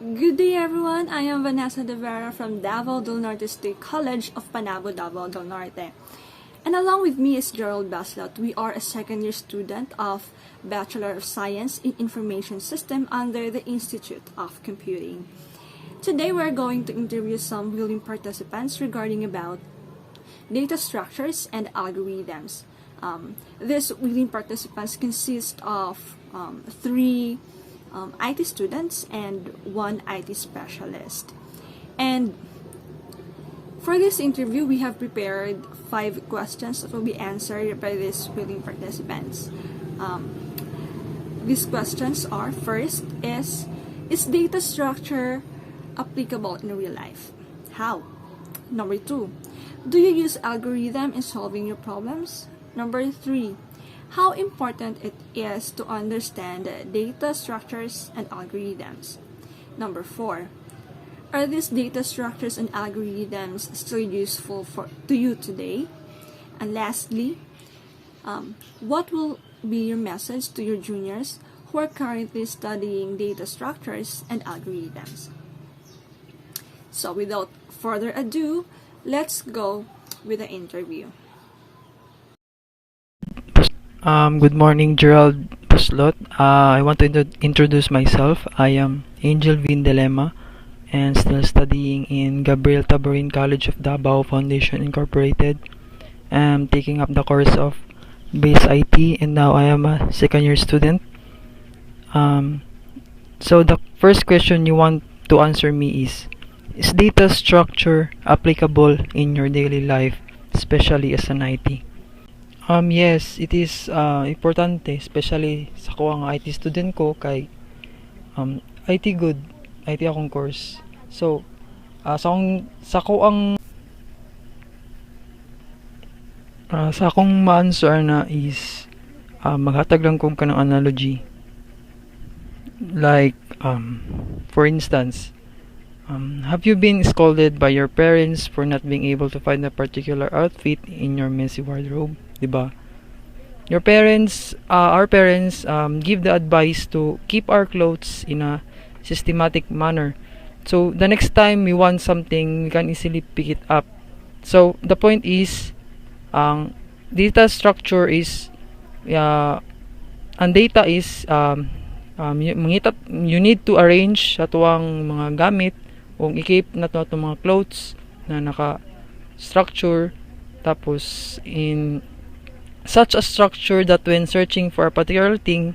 Good day everyone, I am Vanessa De Vera from Davao del Norte State College of Panabo, Davao del Norte. And along with me is Gerald Baslot. We are a second year student of Bachelor of Science in Information System under the Institute of Computing. Today we're going to interview some willing participants regarding about data structures and algorithms. These willing participants consist of three IT students and one IT specialist. And for this interview, we have prepared 5 questions that will be answered by these willing participants. These questions are: first is data structure applicable in real life? How? Number 2, do you use algorithm in solving your problems? Number 3, how important it is to understand data structures and algorithms? Number 4, are these data structures and algorithms still useful to you today? And lastly, what will be your message to your juniors who are currently studying data structures and algorithms? So without further ado, let's go with the interview. Good morning, Gerald Baslot. I want to introduce myself. I am Angel Vindelema and still studying in Gabriel Taborin College of Davao Foundation Incorporated. I'm taking up the course of Base IT and now I am a second year student. So the first question you want to answer me is data structure applicable in your daily life, especially as an IT? Yes, it is importante, especially sa ko ang IT student ko kay IT good, IT akong course. So, sa akong ma-answer na is maghatag lang kong kanang analogy. Like, for instance, have you been scolded by your parents for not being able to find a particular outfit in your messy wardrobe? Diba? Your parents, our parents, give the advice to keep our clothes in a systematic manner. So, the next time we want something, we can easily pick it up. So, the point is, data structure is, ang data is, you need to arrange sa tuwang mga gamit kung i-keep na to mga clothes na naka-structure, tapos in such a structure that when searching for a particular thing,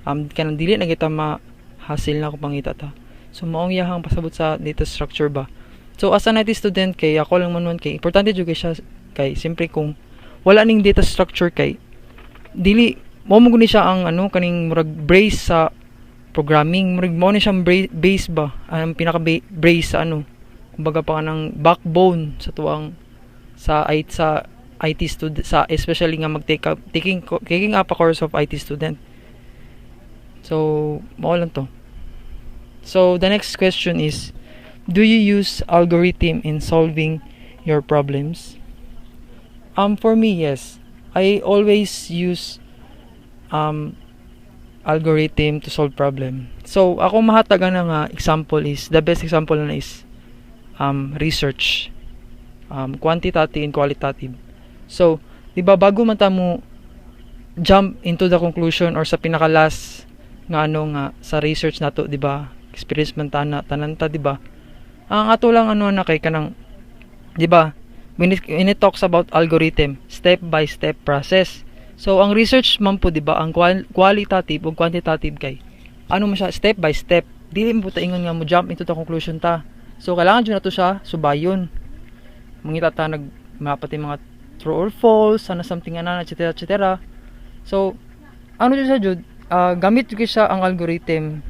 kanang dili na kita ma-hassle na ko pangita ta. So maong yahang pasabot sa data structure ba. So as an IT student kay ako lang man kay importante jud siya kay simpre kung wala ning data structure kay dili mo guni siya ang kaning murag brace sa programming, mo ni siyang base ba, ang pinaka brace sa kumbaga pa ng backbone sa tuwang sa IT student, sa especially nga taking up a course of IT student. So mao lang to. So the next question is, do you use algorithm in solving your problems? For me, yes. I always use algorithm to solve problem. So, ako mahatagan na nga example is, the best example na is research. Quantitative and qualitative. So, di ba bago man ta mo jump into the conclusion or sa pinaka last nga sa research nato, di ba? Experience man tanan ta, di ba? Ang ato lang na kay kanang, di ba? When it talks about algorithm, step by step process. So, ang research man po, diba, ang qualitative o quantitative kay, mo siya, step by step. Dili mo po ingon nga mo jump into the conclusion ta. So, kailangan dyan na to siya, subayon. Mangita ta, mapati mga true or false, something etc. etc. So, dyan siya, Jud? Gamit yun siya ang algorithm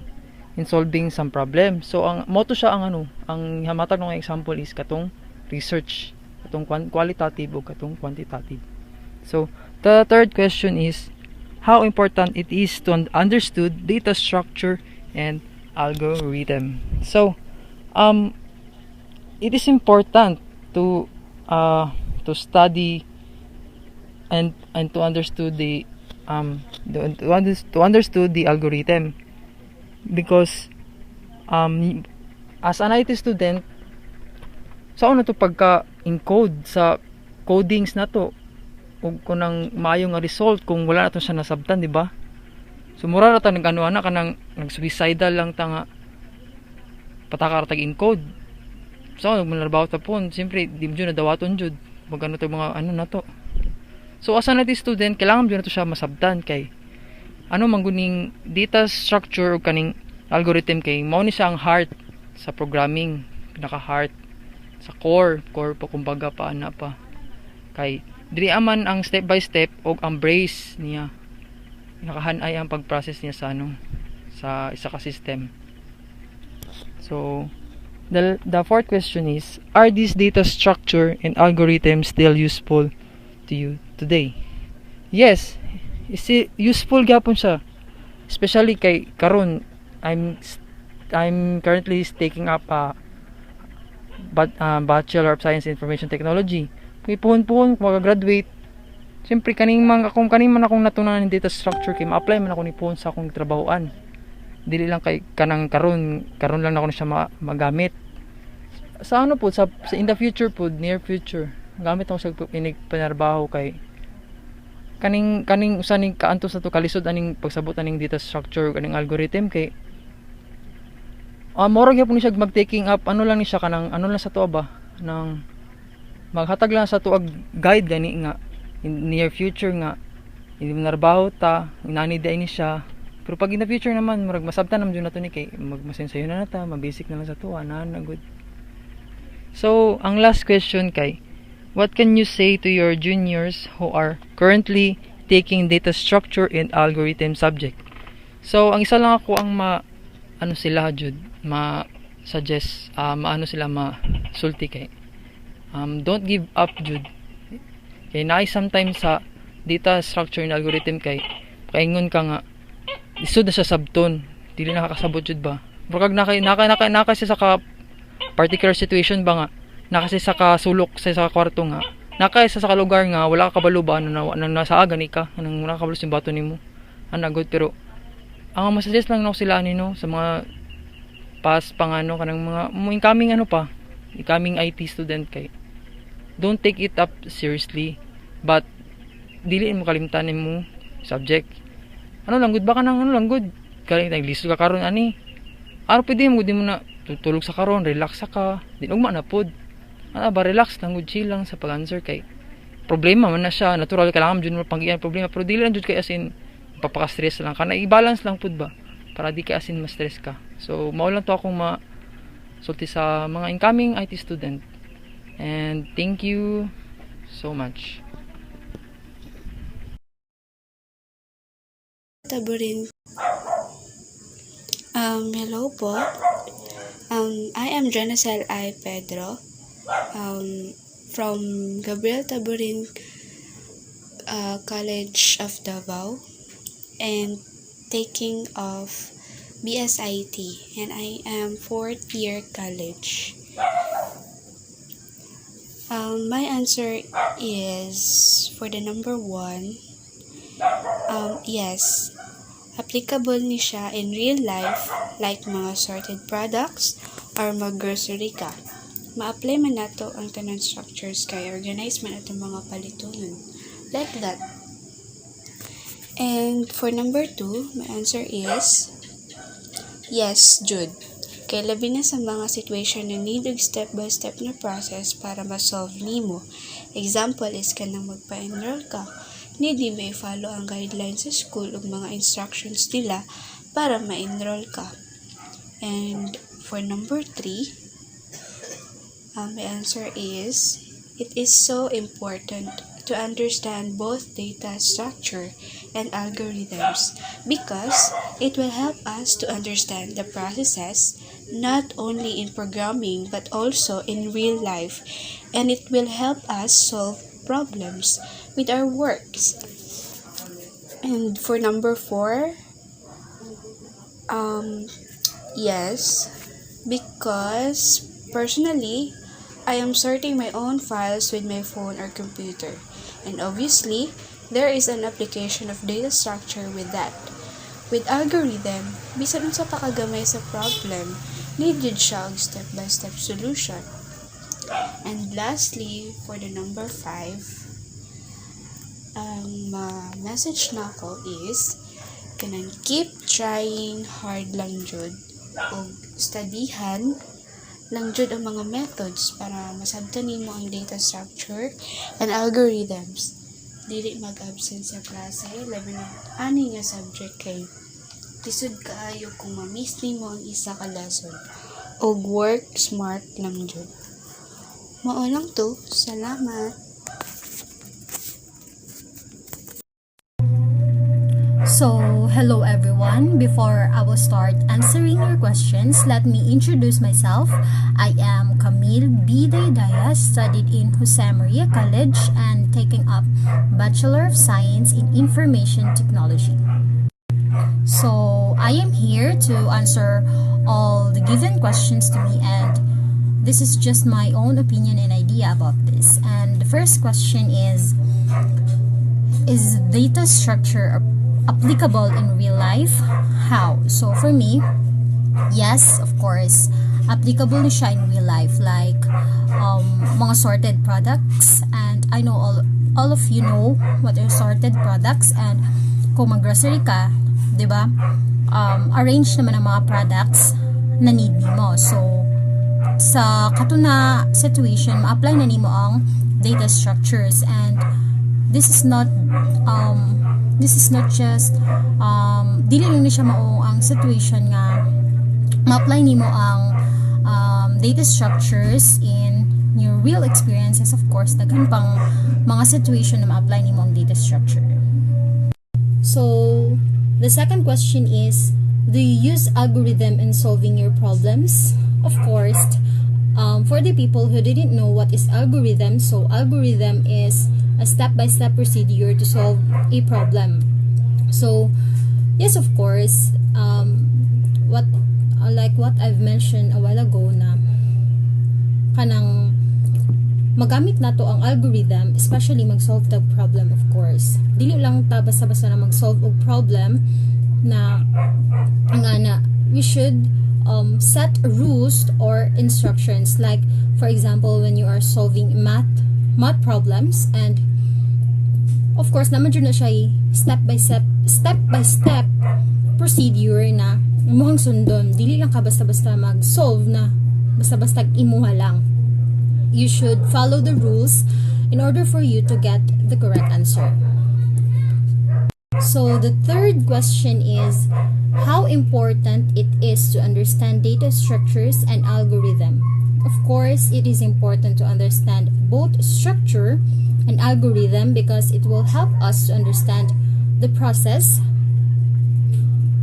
in solving some problem. So, ang motto siya ang hamatag ng example is katong research, katong qualitative o katong quantitative. So, the third question is how important it is to understand data structure and algorithm. So, it is important to study and to understand the algorithm because as an IT student, saan na to pagka-encode sa codings na to? Ug kung nang maayo nga result kung wala na to siya nasabtan, di ba? So mura ra ta nag-ano ana kanang nag-suicidal lang ta nga patakar tag encode. So manarbaho ta pon, siyempre di mo jud nadawaton jud pag ano to mga ano na to. So as an IT student, kailangan jud na to siya masabtan kay ano mangguning data structure o kaning algorithm kay mao ni siya ang heart sa programming, pinaka heart sa core pa kumbaga pa ana pa kay diri aman ang step by step og ang brace niya nakahanay ang pag-process niya sa ano sa isa ka system. So the fourth question is, are these data structure and algorithms still useful to you today? Yes, is it useful gyapon siya, especially kay karon I'm currently taking up Bachelor of Science in Information Technology. Kung ipuhon-puhon, kung mag-graduate, siyempre kaning man akong natunan ng data structure, kay ma-apply man ako ni puhon sa akong trabahoan. Dili lang kay kanang karon lang na ako na siya magamit. Sa ano po, sa in the future po, near future, gamit ako sa panarbaho kay kaning usaning kaantos na to kalisod aning pagsabot aning data structure kaning algorithm kay moro gyapon ni siya mag-taking up ano lang ni siya kanang ano lang sa tuwa ba nang maghatag lang sa tuwag guide gani nga in near future nga hindi mo narbaho ta inani di ni siya pero pag in the future naman murag masabtan naman na to ni kay magmasensayo na nata mabasic na lang sa tuwa na good. So ang last question kay, what can you say to your juniors who are currently taking data structure and algorithm subject? So ang isa lang ako ang ano sila jud ma-suggest maano sila ma-sulti kay don't give up jud kay naay sometimes sa data structure and algorithm kay kaingon ka nga isud na sa sabton dili nakakasabot jud ba pero kag naka siya sa ka particular situation ba nga naka siya sa kasulok sa kwarto nga naka sa lugar nga wala ka kabalo ba nang nasa gani ka nang nakakabalo yung bato nimo ana good. Pero ang masuggest lang nako sila no sa mga pangano kanang mga incoming IT student kay don't take it up seriously but dili mo kalimtan mo subject ano lang good ba ka nang ano lang good kay naglisto ka karon ani pwede mo na tutulog sa karon relax ka di ugma na pod ba relax lang good chill lang sa pag-answer kay problema man na siya natural kailangan jud mo panggian problema pero dili lang jud kay asin papaka-stress lang kana i-balance lang pod ba para di kay asin ma-stress ka. So mao lang to akong sulti sa mga incoming IT student. And thank you so much. Taburin. Hello po. I am Janacel I. Pedro from Gabriel Taburin College of Davao and taking of BSIT, and I am 4th year college. My answer is for the number 1. Yes, applicable ni siya in real life like mga sorted products or mag-grocery ka. Ma-apply man nato ang tanan structures kay organize man ato mga palitunon. Like that. And for number 2, my answer is yes, Jude. Kay labi na sa mga situation na need og step-by-step na process para ma-solve nimo. Example is kanang magpa-enroll ka. Need mo i-follow ang guidelines sa school ug mga instructions nila para ma-enroll ka. And for number 3, my answer is it is so important to understand both data structure and algorithms because it will help us to understand the processes not only in programming but also in real life, and it will help us solve problems with our works. And for number 4, yes, because personally I am sorting my own files with my phone or computer. And obviously, there is an application of data structure with that. With algorithm, bisan unsa pa kagamay sa problem, need jud siya og step-by-step solution. And lastly, for the number 5, ang message nako is kanang keep trying hard lang jud og studyhan lang jud ang mga methods para masabtan nimo ang data structure and algorithms. Dili mag-absent sa klase, labi na ani nga subject kay lisod kaayo kung ma-miss nimo ang isa ka lesson. Og work smart lang jud. Mao lang to. Salamat. So, hello everyone. Before I will start answering your questions, let me introduce myself. I am Camille B. Daydaya, studied in Jose Maria College and taking up Bachelor of Science in Information Technology. So, I am here to answer all the given questions to me, and this is just my own opinion and idea about this. And the first question is data structure applicable in real life? How? So for me, yes, of course, applicable na siya in real life, like mga sorted products. And I know all of you know what are sorted products, and kung mag-grocery ka, di ba, arrange naman ang mga products na need mo. So sa katuna situation, ma-apply na nimo ang data structures, and this is not just dili lang ni siya mao ang situation nga ma-apply nimo ang data structures in your real experiences. Of course, daghan pang mga situation na ma-apply nimo ang data structure. So, the second question is, do you use algorithm in solving your problems? Of course, for the people who didn't know what is algorithm, so algorithm is a step-by-step procedure to solve a problem. So, yes, of course, what I've mentioned a while ago na kanang magamit nato ang algorithm, especially mag-solve the problem, of course. Dili lang ta basta-basta na mag-solve og problem na we should set rules or instructions, like for example when you are solving math problems, and of course naman dyan na siya step by step procedure na imuhang sundon. Dili lang ka basta-basta mag-solve na basta-basta imuha lang. You should follow the rules in order for you to get the correct answer. So the third question is how important it is to understand data structures and algorithm. Of course, it is important to understand both structure and algorithm because it will help us to understand the process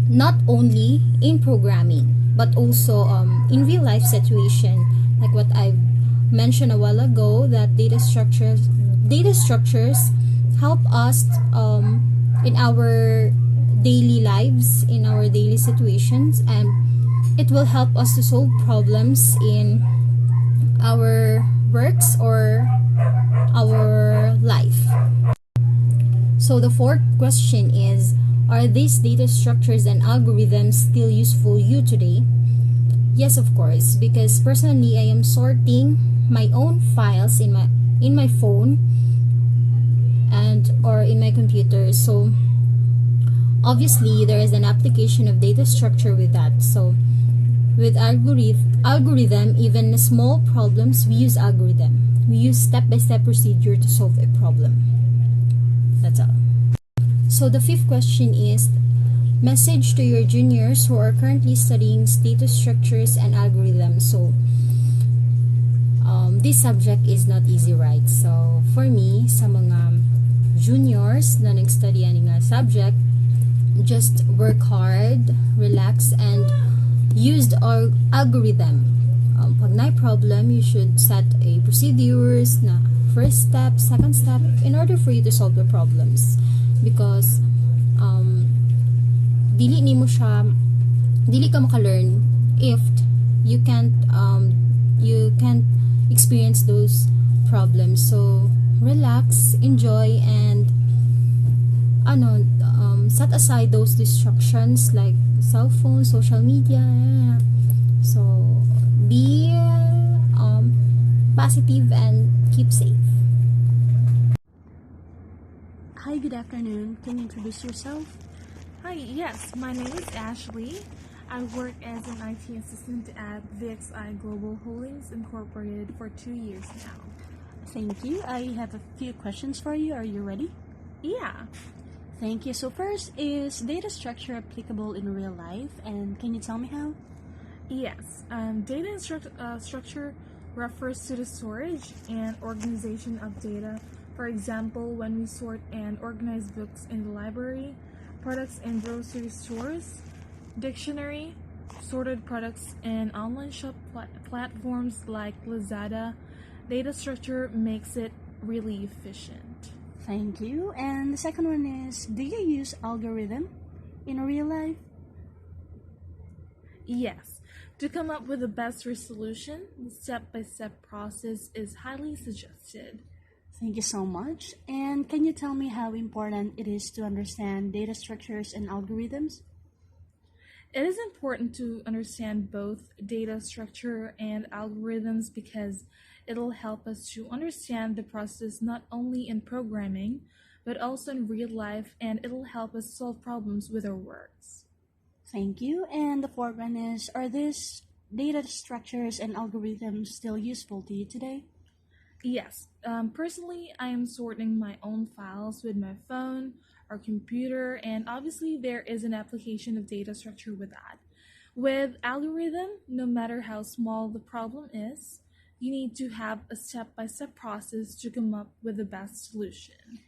not only in programming but also in real life situation, like what I mentioned a while ago, that data structures help us in our daily lives, in our daily situations, and it will help us to solve problems in our works or our life. So the fourth question is, are these data structures and algorithms still useful you today? Yes, of course, because personally I am sorting my own files in my phone and or in my computer. So obviously there is an application of data structure with that. So with algorithm, even small problems, we use algorithm. We use step-by-step procedure to solve a problem. That's all. So the fifth question is, message to your juniors who are currently studying data structures and algorithms. So this subject is not easy, right? So for me, sa mga juniors na nag-study ani nga subject, just work hard, relax, and use the algorithm. Pag na problem, you should set a procedures na first step, second step, in order for you to solve the problems. Because dili ka maka-learn if you can't experience those problems. So relax, enjoy, and set aside those distractions like cell phone, social media. So be positive and keep safe. Hi, good afternoon. Can you introduce yourself? Hi, yes, my name is Ashley. I work as an IT assistant at VXI Global Holdings Incorporated for 2 years now. Thank you. I have a few questions for you. Are you ready? Yeah, Thank you. So first, is data structure applicable in real life? And can you tell me how? yes. Structure refers to the storage and organization of data. For example, when we sort and organize books in the library, products in grocery stores, dictionary, sorted products in online platforms like Lazada, data structure makes it really efficient. Thank you. And the second one is, do you use algorithm in real life? Yes, to come up with the best resolution, the step-by-step process is highly suggested. Thank you so much. And can you tell me how important it is to understand data structures and algorithms? It is important to understand both data structure and algorithms because it'll help us to understand the process not only in programming, but also in real life, and it'll help us solve problems with our works. Thank you. And the fourth one is, are these data structures and algorithms still useful to you today? Yes, personally, I am sorting my own files with my phone or computer, and obviously, there is an application of data structure with that. With algorithm, no matter how small the problem is, you need to have a step-by-step process to come up with the best solution.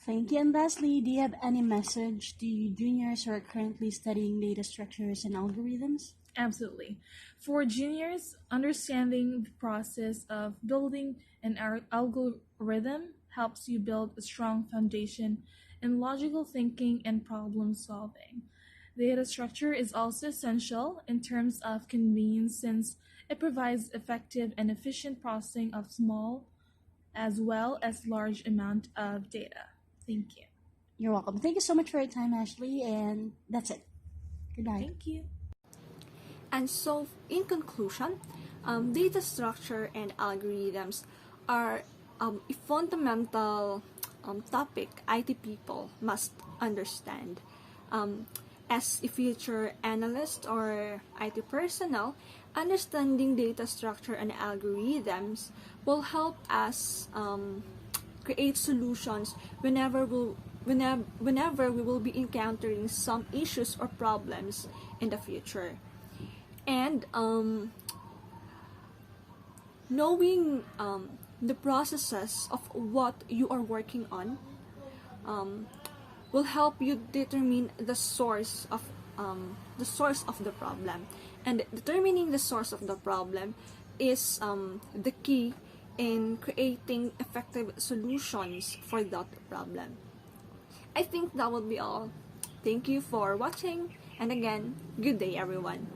Thank you. And lastly, do you have any message to juniors who are currently studying data structures and algorithms? Absolutely. For juniors, understanding the process of building an algorithm helps you build a strong foundation in logical thinking and problem solving. Data structure is also essential in terms of convenience since it provides effective and efficient processing of small as well as large amount of data. Thank you. You're welcome. Thank you so much for your time, Ashley. And that's it. Goodbye. Thank you. And so, in conclusion, data structure and algorithms are a fundamental topic IT people must understand. As a future analyst or IT personnel, understanding data structure and algorithms will help us create solutions whenever we will be encountering some issues or problems in the future. And knowing the processes of what you are working on will help you determine the source of the problem, and determining the source of the problem is the key in creating effective solutions for that problem. I think that will be all. Thank you for watching, and again, good day everyone.